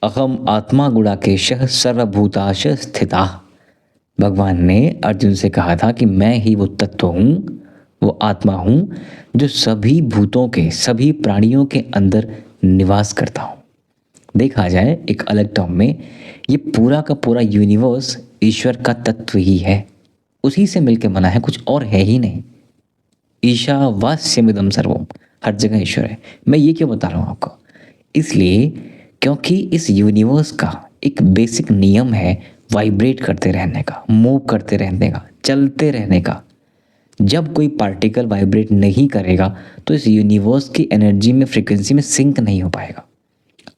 अहम आत्मा गुणाकेशः सर्वभूताश स्थिता। भगवान ने अर्जुन से कहा था कि मैं ही वो तत्व हूँ, वो आत्मा हूँ जो सभी भूतों के, सभी प्राणियों के अंदर निवास करता हूँ। देखा जाए एक अलग टर्म में, ये पूरा का पूरा यूनिवर्स ईश्वर का तत्व ही है, उसी से मिलके बना है, कुछ और है ही नहीं। ईशावास्यमिदं सर्वम, हर जगह ईश्वर है। मैं ये क्यों बता रहा हूँ आपको? इसलिए क्योंकि इस यूनिवर्स का एक बेसिक नियम है वाइब्रेट करते रहने का, मूव करते रहने का, चलते रहने का। जब कोई पार्टिकल वाइब्रेट नहीं करेगा तो इस यूनिवर्स की एनर्जी में, फ्रीक्वेंसी में सिंक नहीं हो पाएगा।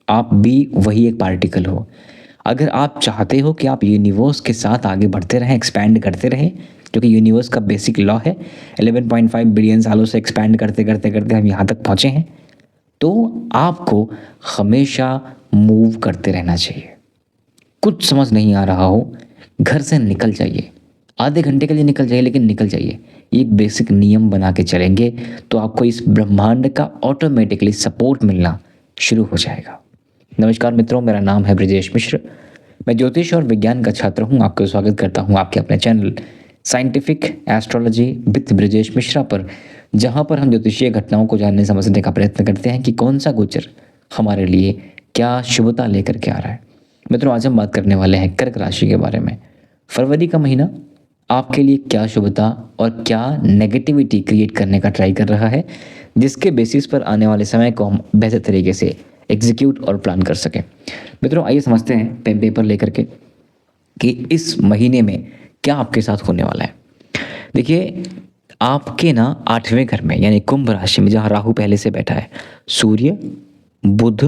आप भी वही एक पार्टिकल हो। अगर आप चाहते हो कि आप यूनिवर्स के साथ आगे बढ़ते रहें, एक्सपैंड करते रहें, जो कि यूनिवर्स का बेसिक लॉ है, 11.5 बिलियन सालों से एक्सपैंड करते करते करते हम यहाँ तक पहुँचे हैं, तो आपको हमेशा मूव करते रहना चाहिए। कुछ समझ नहीं आ रहा हो, घर से निकल जाइए, आधे घंटे के लिए निकल जाइए, लेकिन निकल जाइए। एक बेसिक नियम बना के चलेंगे तो आपको इस ब्रह्मांड का ऑटोमेटिकली सपोर्ट मिलना शुरू हो जाएगा। नमस्कार मित्रों, मेरा नाम है ब्रजेश मिश्र। मैं ज्योतिष और विज्ञान का छात्र हूँ। आपका स्वागत करता हूँ आपके अपने channel scientific astrology with Brajesh Mishra पर, जहाँ पर हम ज्योतिषीय घटनाओं को जानने समझने का प्रयत्न करते हैं कि कौन सा गोचर हमारे लिए क्या शुभता लेकर के आ रहा है। मित्रों, आज हम बात करने वाले हैं कर्क राशि के बारे में। फरवरी का महीना आपके लिए क्या शुभता और क्या नेगेटिविटी क्रिएट करने का ट्राई कर रहा है, जिसके बेसिस पर आने वाले समय को हम बेहतर तरीके से एग्जीक्यूट और प्लान कर सकें। मित्रों, आइए समझते हैं पेन पेपर लेकर के कि इस महीने में क्या आपके साथ होने वाला है। देखिए, आपके ना 8वें घर में यानी कुंभ राशि में जहाँ राहु पहले से बैठा है, सूर्य, बुध,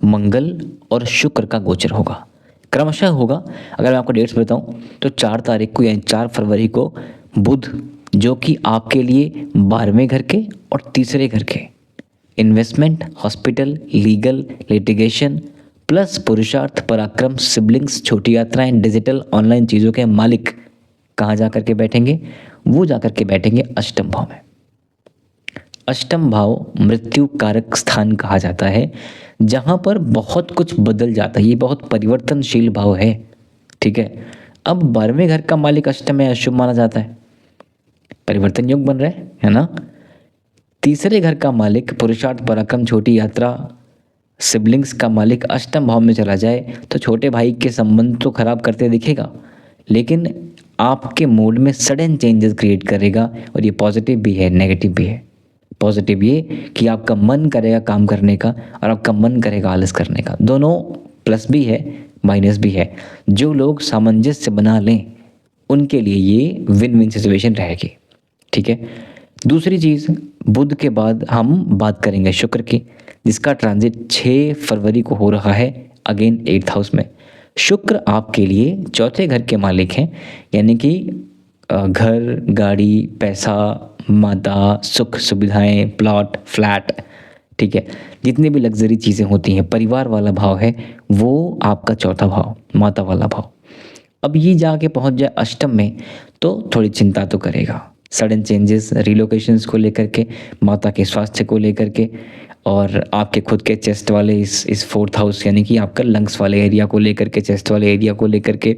मंगल और शुक्र का गोचर होगा। क्रमशः होगा। अगर मैं आपको डेट्स बताऊं तो 4 तारीख को यानी 4 फरवरी को बुध, जो कि आपके लिए 12वें घर के और तीसरे घर के investment, hospital, legal, litigation plus पुरुषार्थ, पराक्रम, सिबलिंग्स, छोटी यात्राएं, डिजिटल ऑनलाइन चीज़ों के मालिक कहाँ जा कर के बैठेंगे? वो जा कर के बैठेंगे अष्टम भाव में। अष्टम भाव मृत्यु कारक स्थान कहा जाता है, जहाँ पर बहुत कुछ बदल जाता है। ये बहुत परिवर्तनशील भाव है, ठीक है। अब 12वें घर का मालिक अष्टम है, अशुभ माना जाता है, परिवर्तन योग बन रहा है ना। तीसरे घर का मालिक पुरुषार्थ, पराक्रम, छोटी यात्रा, सिबलिंग्स का मालिक अष्टम भाव में चला जाए तो छोटे भाई के संबंध तो खराब करते दिखेगा, लेकिन आपके मूड में सडन चेंजेस क्रिएट करेगा। और ये पॉजिटिव भी है, नेगेटिव भी है। पॉजिटिव ये कि आपका मन करेगा काम करने का और आपका मन करेगा आलस करने का। दोनों प्लस भी है, माइनस भी है। जो लोग सामंजस्य बना लें उनके लिए ये विन विन सिचुएशन रहेगी, ठीक है। दूसरी चीज़, बुध के बाद हम बात करेंगे शुक्र की, जिसका ट्रांजिट 6 फरवरी को हो रहा है, अगेन 8th हाउस में। शुक्र आपके लिए चौथे घर के मालिक हैं, यानी कि घर, गाड़ी, पैसा, माता, सुख सुविधाएं, प्लॉट, फ्लैट, ठीक है, जितनी भी लग्जरी चीज़ें होती हैं, परिवार वाला भाव है वो आपका चौथा भाव, माता वाला भाव। अब ये जाके पहुंच जाए अष्टम में तो थोड़ी चिंता तो करेगा। सडन चेंजेस, रिलोकेशंस को लेकर के, माता के स्वास्थ्य को लेकर के, और आपके खुद के चेस्ट वाले इस 4th हाउस यानी कि आपका लंग्स वाले एरिया को लेकर के, चेस्ट वाले एरिया को लेकर के,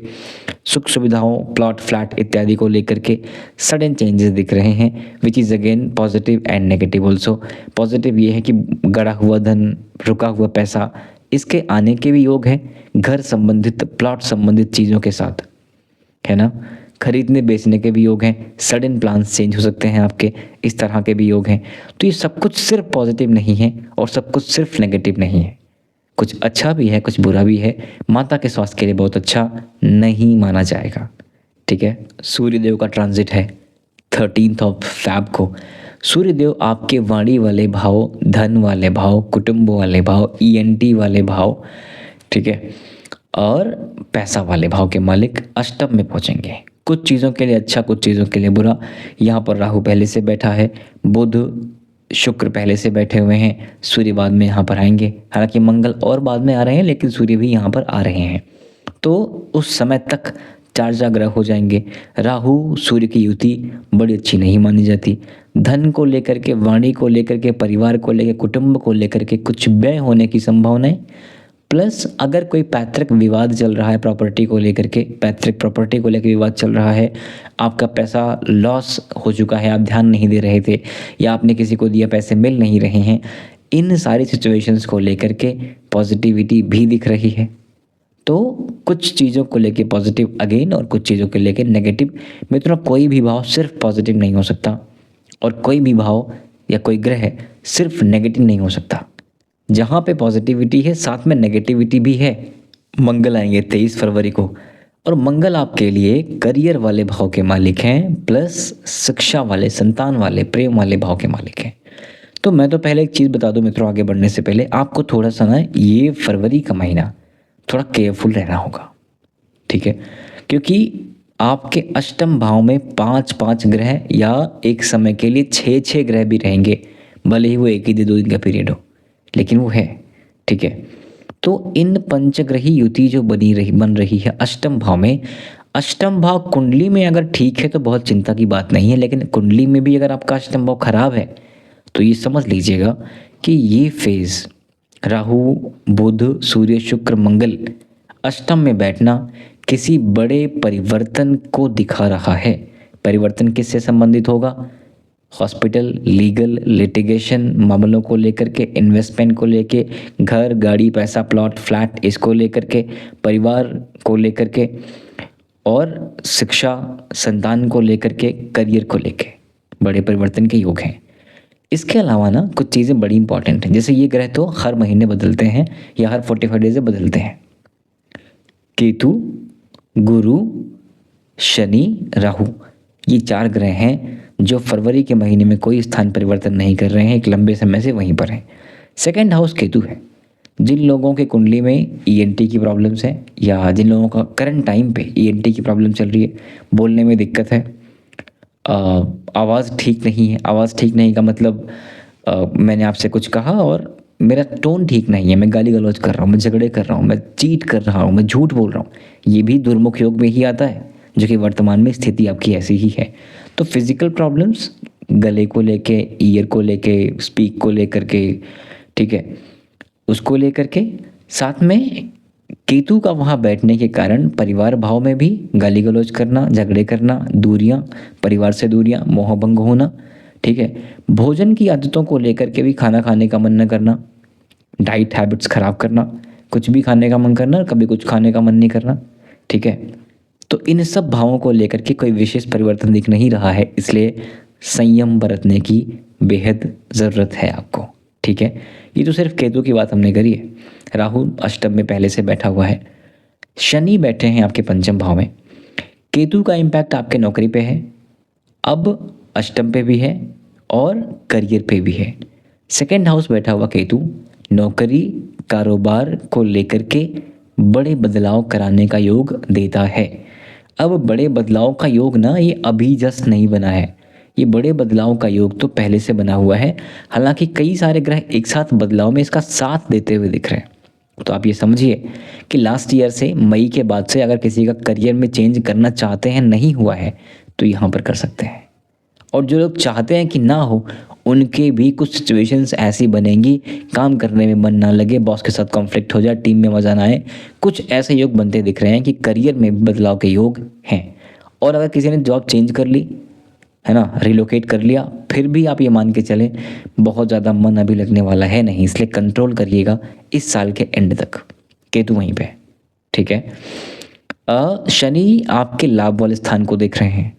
सुख सुविधाओं, प्लॉट, फ्लैट इत्यादि को लेकर के सडन चेंजेस दिख रहे हैं, which is again positive and negative also. Positive ये है कि गड़ा हुआ धन, रुका हुआ पैसा, इसके आने के भी योग हैं, घर संबंधित, प्लॉट संबंधित चीज़ों के साथ, है ना। खरीदने बेचने के भी योग हैं, सडन प्लान्स चेंज हो सकते हैं आपके, इस तरह के भी योग हैं। तो ये सब कुछ सिर्फ पॉजिटिव नहीं है और सब कुछ सिर्फ नेगेटिव नहीं है, कुछ अच्छा भी है, कुछ बुरा भी है। माता के स्वास्थ्य के लिए बहुत अच्छा नहीं माना जाएगा, ठीक है। सूर्यदेव का ट्रांजिट है 13th ऑफ फैब को। सूर्यदेव आपके वाणी वाले भाव, धन वाले भाव, कुटुंब वाले भाव, ENT वाले भाव, ठीक है, और पैसा वाले भाव के मालिक अष्टम में पहुंचेंगे। कुछ चीज़ों के लिए अच्छा, कुछ चीज़ों के लिए बुरा। यहाँ पर राहु पहले से बैठा है, बुध शुक्र पहले से बैठे हुए हैं, सूर्य बाद में यहाँ पर आएंगे। हालांकि मंगल और बाद में आ रहे हैं, लेकिन सूर्य भी यहाँ पर आ रहे हैं। तो उस समय तक 4 ग्रह हो जाएंगे। राहु सूर्य की युति बड़ी अच्छी नहीं मानी जाती। धन को लेकर के, वाणी को लेकर के, परिवार को लेकर, कुटुंब को लेकर के कुछ व्यय होने की संभावनाएं, प्लस अगर कोई पैतृक विवाद चल रहा है प्रॉपर्टी को लेकर के, पैतृक प्रॉपर्टी को लेकर विवाद चल रहा है, आपका पैसा लॉस हो चुका है, आप ध्यान नहीं दे रहे थे, या आपने किसी को दिया पैसे मिल नहीं रहे हैं, इन सारी सिचुएशंस को लेकर के पॉजिटिविटी भी दिख रही है। तो कुछ चीज़ों को लेके पॉजिटिव अगेन और कुछ चीज़ों को लेके नेगेटिव। मित्रों, कोई भी भाव सिर्फ पॉजिटिव नहीं हो सकता और कोई भी भाव या कोई ग्रह सिर्फ नेगेटिव नहीं हो सकता। जहाँ पे पॉजिटिविटी है साथ में नेगेटिविटी भी है। मंगल आएंगे 23 फरवरी को, और मंगल आपके लिए करियर वाले भाव के मालिक हैं, प्लस शिक्षा वाले, संतान वाले, प्रेम वाले भाव के मालिक हैं। तो मैं तो पहले एक चीज़ बता दूं मित्रों, आगे बढ़ने से पहले आपको थोड़ा सा ना ये फरवरी का महीना थोड़ा केयरफुल रहना होगा, ठीक है? क्योंकि आपके अष्टम भाव में 5-5 ग्रह या एक समय के लिए 6-6 ग्रह भी रहेंगे, भले ही वो एक ही दिन 2 दिन का पीरियड हो, लेकिन वो है, ठीक है? तो इन पंचग्रही युति जो बन रही है अष्टम भाव में, अष्टम भाव कुंडली में अगर ठीक है तो बहुत चिंता की बात नहीं है, लेकिन कुंडली में भी अगर आपका अष्टम भाव खराब है तो ये समझ लीजिएगा कि ये फेज राहु, बुध, सूर्य, शुक्र, मंगल अष्टम में बैठना किसी बड़े परिवर्तन को दिखा रहा है। परिवर्तन किससे संबंधित होगा? हॉस्पिटल, लीगल, लिटिगेशन मामलों को लेकर के, इन्वेस्टमेंट को लेके, घर, गाड़ी, पैसा, प्लॉट, फ्लैट, इसको लेकर के, परिवार को लेकर के, और शिक्षा, संतान को लेकर के, करियर को लेके बड़े परिवर्तन के योग हैं। इसके अलावा ना कुछ चीज़ें बड़ी इंपॉर्टेंट हैं, जैसे ये ग्रह तो हर महीने बदलते हैं या हर 45 डेज में बदलते हैं। केतु, गुरु, शनि, राहु, ये 4 ग्रह हैं जो फरवरी के महीने में कोई स्थान परिवर्तन नहीं कर रहे हैं, एक लंबे समय से वहीं पर हैं। सेकंड हाउस केतु है। जिन लोगों के कुंडली में ईएनटी की प्रॉब्लम्स है, या जिन लोगों का करंट टाइम पे ईएनटी की प्रॉब्लम चल रही है, बोलने में दिक्कत है, आवाज़ ठीक नहीं है। आवाज़ ठीक नहीं का मतलब मैंने आपसे कुछ कहा और मेरा टोन ठीक नहीं है, मैं गाली गलौज कर रहा हूँ, मैं झगड़े कर रहा हूँ, मैं चीट कर रहा हूँ, मैं झूठ बोल रहा हूँ, ये भी दुर्मुख योग में ही आता है, जो कि वर्तमान में स्थिति आपकी ऐसी ही है। तो फिजिकल प्रॉब्लम्स गले को लेके, ईयर को लेके, स्पीक को लेकर के, ठीक है, उसको लेकर के, साथ में केतु का वहाँ बैठने के कारण परिवार भाव में भी गाली गलौज करना, झगड़े करना, दूरियाँ, परिवार से दूरियाँ, मोहभंग होना, ठीक है। भोजन की आदतों को लेकर के भी खाना खाने का मन न करना, डाइट हैबिट्स खराब करना, कुछ भी खाने का मन करना, कभी कुछ खाने का मन नहीं करना, ठीक है। तो इन सब भावों को लेकर के कोई विशेष परिवर्तन दिख नहीं रहा है, इसलिए संयम बरतने की बेहद ज़रूरत है आपको, ठीक है। ये तो सिर्फ केतु की बात हमने करी है। राहु अष्टम में पहले से बैठा हुआ है, शनि बैठे हैं आपके पंचम भाव में, केतु का इम्पैक्ट आपके नौकरी पे है, अब अष्टम पे भी है और करियर पे भी है। सेकेंड हाउस बैठा हुआ केतु नौकरी, कारोबार को लेकर के बड़े बदलाव कराने का योग देता है। अब बड़े बदलाव का योग ना ये अभी जस्ट नहीं बना है, ये बड़े बदलाव का योग तो पहले से बना हुआ है। हालांकि कई सारे ग्रह एक साथ बदलाव में इसका साथ देते हुए दिख रहे हैं। तो आप ये समझिए कि लास्ट ईयर से मई के बाद से अगर किसी का करियर में चेंज करना चाहते हैं, नहीं हुआ है, तो यहाँ पर कर सकते हैं। और जो लोग चाहते हैं कि ना हो, उनके भी कुछ सिचुएशंस ऐसी बनेंगी, काम करने में मन ना लगे, बॉस के साथ कॉन्फ्लिक्ट हो जाए, टीम में मज़ा ना आए, कुछ ऐसे योग बनते दिख रहे हैं कि करियर में भी बदलाव के योग हैं। और अगर किसी ने जॉब चेंज कर ली है ना, रिलोकेट कर लिया, फिर भी आप ये मान के चलें बहुत ज़्यादा मन अभी लगने वाला है नहीं, इसलिए कंट्रोल करिएगा इस साल के एंड तक। केतु वहीं पे, ठीक है। शनि आपके लाभ वाले स्थान को देख रहे हैं,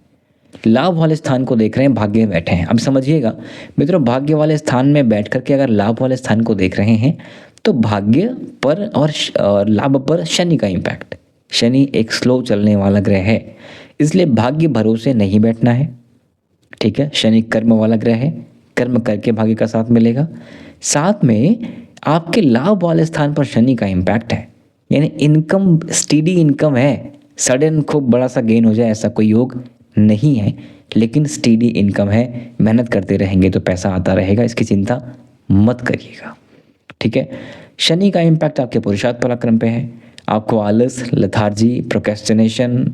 लाभ वाले स्थान को देख रहे हैं, भाग्य में बैठे हैं। अब समझिएगा मित्रों, भाग्य वाले स्थान में बैठ करके अगर लाभ वाले स्थान को देख रहे हैं तो भाग्य पर और लाभ पर शनि का इम्पैक्ट। शनि एक स्लो चलने वाला ग्रह है, इसलिए भाग्य भरोसे नहीं बैठना है, ठीक है। शनि कर्म वाला ग्रह है, कर्म करके भाग्य का साथ मिलेगा। साथ में आपके लाभ वाले स्थान पर शनि का इम्पैक्ट है, यानी इनकम, स्टीडी इनकम है, सडन खूब बड़ा सा गेन हो जाए ऐसा कोई योग नहीं है, लेकिन स्टीडी इनकम है, मेहनत करते रहेंगे तो पैसा आता रहेगा, इसकी चिंता मत करिएगा, ठीक है। शनि का इम्पैक्ट आपके पुरुषार्थ पराक्रम पे है, आपको आलस, लथार्जी, प्रोक्रेस्टिनेशन,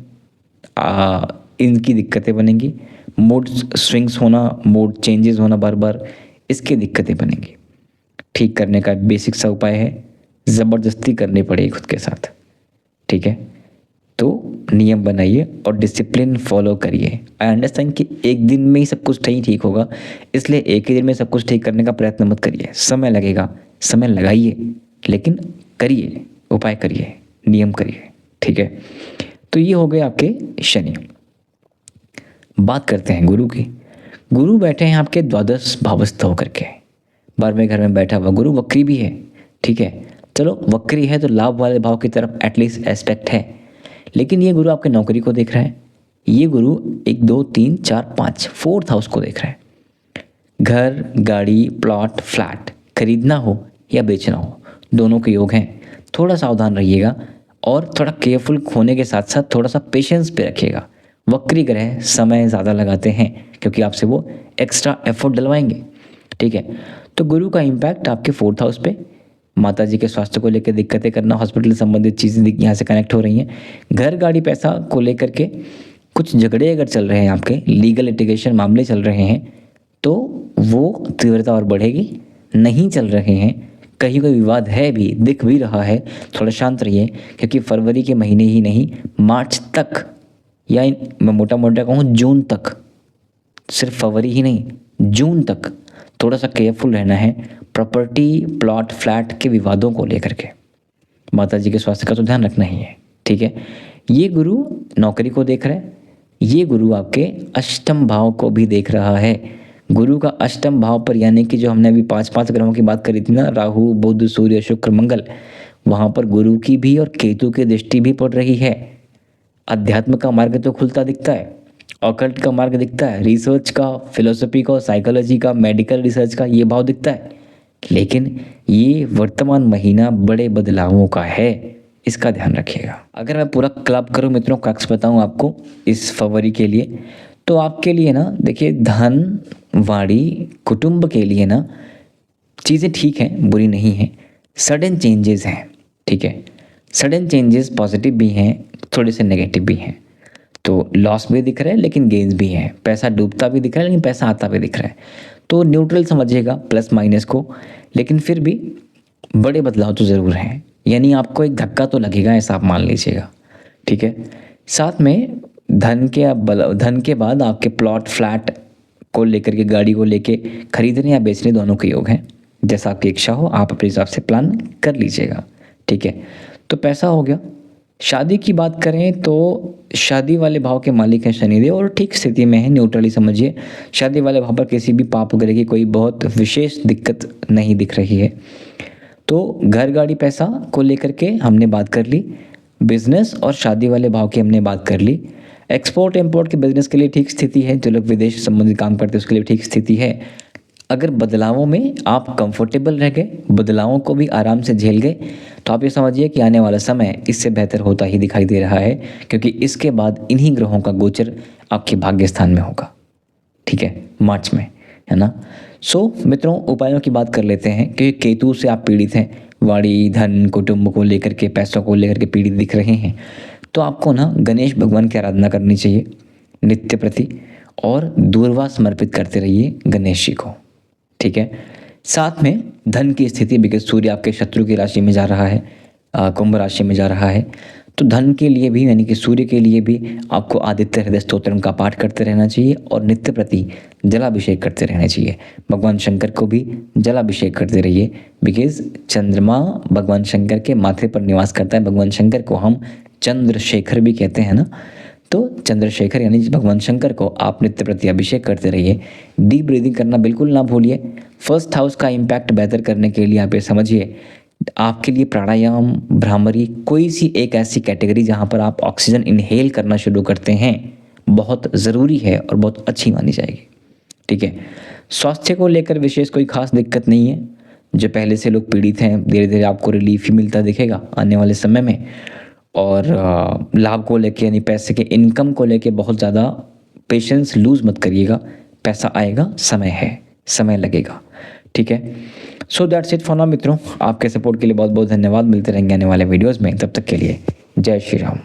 इनकी दिक्कतें बनेंगी, मूड स्विंग्स होना, मूड चेंजेस होना बार बार, इसकी दिक्कतें बनेंगी। ठीक करने का बेसिक सा उपाय है, ज़बरदस्ती करनी पड़ेगी खुद के साथ, ठीक है। तो नियम बनाइए और डिसिप्लिन फॉलो करिए। आई अंडरस्टैंड कि एक दिन में ही सब कुछ नहीं ठीक होगा, इसलिए एक ही दिन में सब कुछ ठीक करने का प्रयत्न मत करिए, समय लगेगा, समय लगाइए, लेकिन करिए, उपाय करिए, नियम करिए, ठीक है। तो ये हो गए आपके शनि। बात करते हैं गुरु की। गुरु बैठे हैं आपके द्वादश भावस्थ होकर के, 12वें घर में बैठा हुआ गुरु वक्री भी है, ठीक है। चलो वक्री है तो लाभ वाले भाव की तरफ एटलीस्ट एस्पेक्ट है, लेकिन ये गुरु आपके नौकरी को देख रहा है। ये गुरु 1 2 3 4 5 4th हाउस को देख रहा है। घर, गाड़ी, प्लॉट, फ्लैट खरीदना हो या बेचना हो, दोनों के योग हैं। थोड़ा सावधान रहिएगा और थोड़ा केयरफुल होने के साथ साथ थोड़ा सा पेशेंस पे रखिएगा। वक्री ग्रह समय ज़्यादा लगाते हैं क्योंकि आपसे वो एक्स्ट्रा एफर्ट डलवाएंगे, ठीक है। तो गुरु का इम्पैक्ट आपके 4th हाउस पे, माता जी के स्वास्थ्य को लेकर दिक्कतें करना, हॉस्पिटल संबंधित चीज़ें यहाँ से कनेक्ट हो रही हैं। घर, गाड़ी, पैसा को लेकर के कुछ झगड़े अगर चल रहे हैं, आपके लीगल लिटिगेशन मामले चल रहे हैं, तो वो तीव्रता और बढ़ेगी। नहीं चल रहे हैं, कहीं कोई विवाद है भी, दिख भी रहा है, थोड़ा शांत रहिए, क्योंकि फरवरी के महीने ही नहीं, मार्च तक, या मैं मोटा मोटा कहूँ जून तक, सिर्फ फरवरी ही नहीं, जून तक थोड़ा सा केयरफुल रहना है प्रॉपर्टी, प्लॉट, फ्लैट के विवादों को लेकर के। माता जी के स्वास्थ्य का तो ध्यान रखना ही है, ठीक है। ये गुरु नौकरी को देख रहा है, ये गुरु आपके अष्टम भाव को भी देख रहा है। गुरु का अष्टम भाव पर, यानी कि जो हमने अभी 5 ग्रहों की बात करी थी ना, राहु, बुध, सूर्य, शुक्र, मंगल, वहाँ पर गुरु की भी और केतु की दृष्टि भी पड़ रही है। अध्यात्म का मार्ग तो खुलता दिखता है, ऑकल्ट का मार्ग दिखता है, रिसर्च का, फिलोसफी का, साइकोलॉजी का, मेडिकल रिसर्च का ये भाव दिखता है, लेकिन ये वर्तमान महीना बड़े बदलावों का है, इसका ध्यान रखिएगा। अगर मैं पूरा क्लब करूं मित्रों, क्रक्स बताऊं आपको इस फरवरी के लिए, तो आपके लिए ना देखिए, धन, वाणी, कुटुंब के लिए ना चीज़ें ठीक हैं, बुरी नहीं हैं। सडन चेंजेस हैं, ठीक है। सडन चेंजेस पॉजिटिव भी हैं, थोड़े से नेगेटिव भी हैं। तो लॉस भी दिख रहा है लेकिन गेन्स भी हैं, पैसा डूबता भी दिख रहा है लेकिन पैसा आता भी दिख रहा है। तो न्यूट्रल समझिएगा प्लस माइनस को, लेकिन फिर भी बड़े बदलाव तो ज़रूर हैं, यानी आपको एक धक्का तो लगेगा, ऐसा आप मान लीजिएगा, ठीक है। साथ में धन के बाद आपके प्लॉट, फ्लैट को लेकर के, गाड़ी को लेके खरीदने या बेचने, दोनों के योग हैं। जैसा आपकी इच्छा हो आप अपने हिसाब से प्लान कर लीजिएगा, ठीक है। तो पैसा हो गया। शादी की बात करें तो शादी वाले भाव के मालिक हैं शनिदेव, और ठीक स्थिति में है, न्यूट्रली समझिए। शादी वाले भाव पर किसी भी पाप वगैरह की कोई बहुत विशेष दिक्कत नहीं दिख रही है। तो घर, गाड़ी, पैसा को लेकर के हमने बात कर ली, बिजनेस और शादी वाले भाव की हमने बात कर ली। एक्सपोर्ट इम्पोर्ट के बिजनेस के लिए ठीक स्थिति है, जो लोग विदेश संबंधित काम करते हैं उसके लिए ठीक स्थिति है। अगर बदलावों में आप कंफर्टेबल रह गए, बदलावों को भी आराम से झेल गए, तो आप ये समझिए कि आने वाला समय इससे बेहतर होता ही दिखाई दे रहा है, क्योंकि इसके बाद इन्हीं ग्रहों का गोचर आपके भाग्य स्थान में होगा, ठीक है, मार्च में, है ना। सो मित्रों, उपायों की बात कर लेते हैं, क्योंकि केतु से आप पीड़ित हैं, वाणी, धन, कुटुंब को लेकर के, पैसों को लेकर के पीड़ित दिख रहे हैं, तो आपको ना गणेश भगवान की आराधना करनी चाहिए नित्य प्रति, और दूर्वा समर्पित करते रहिए गणेश जी को, ठीक है। साथ में धन की स्थिति, बिकॉज सूर्य आपके शत्रु की राशि में जा रहा है, कुंभ राशि में जा रहा है, तो धन के लिए भी, यानी कि सूर्य के लिए भी आपको आदित्य हृदय स्तोत्रम का पाठ करते रहना चाहिए और नित्य प्रति जलाभिषेक करते रहना चाहिए। भगवान शंकर को भी जलाभिषेक करते रहिए, बिकॉज चंद्रमा भगवान शंकर के माथे पर निवास करता है। भगवान शंकर को हम चंद्रशेखर भी कहते हैं ना, तो चंद्रशेखर यानी भगवान शंकर को आप नित्य प्रति अभिषेक करते रहिए। डीप ब्रीदिंग करना बिल्कुल ना भूलिए। फर्स्ट हाउस का इम्पैक्ट बेहतर करने के लिए आप ये समझिए, आपके लिए प्राणायाम, भ्रामरी, कोई सी एक ऐसी कैटेगरी जहाँ पर आप ऑक्सीजन इनहेल करना शुरू करते हैं, बहुत ज़रूरी है और बहुत अच्छी मानी जाएगी, ठीक है। स्वास्थ्य को लेकर विशेष कोई खास दिक्कत नहीं है। जो पहले से लोग पीड़ित हैं, धीरे धीरे आपको रिलीफ ही मिलता दिखेगा आने वाले समय में। और लाभ को लेके, यानी पैसे के इनकम को लेके बहुत ज़्यादा पेशेंस लूज़ मत करिएगा। पैसा आएगा, समय है, समय लगेगा, ठीक है। So that's it for now मित्रों। आपके सपोर्ट के लिए बहुत बहुत धन्यवाद। मिलते रहेंगे आने वाले वीडियोज़ में, तब तक के लिए जय श्री राम।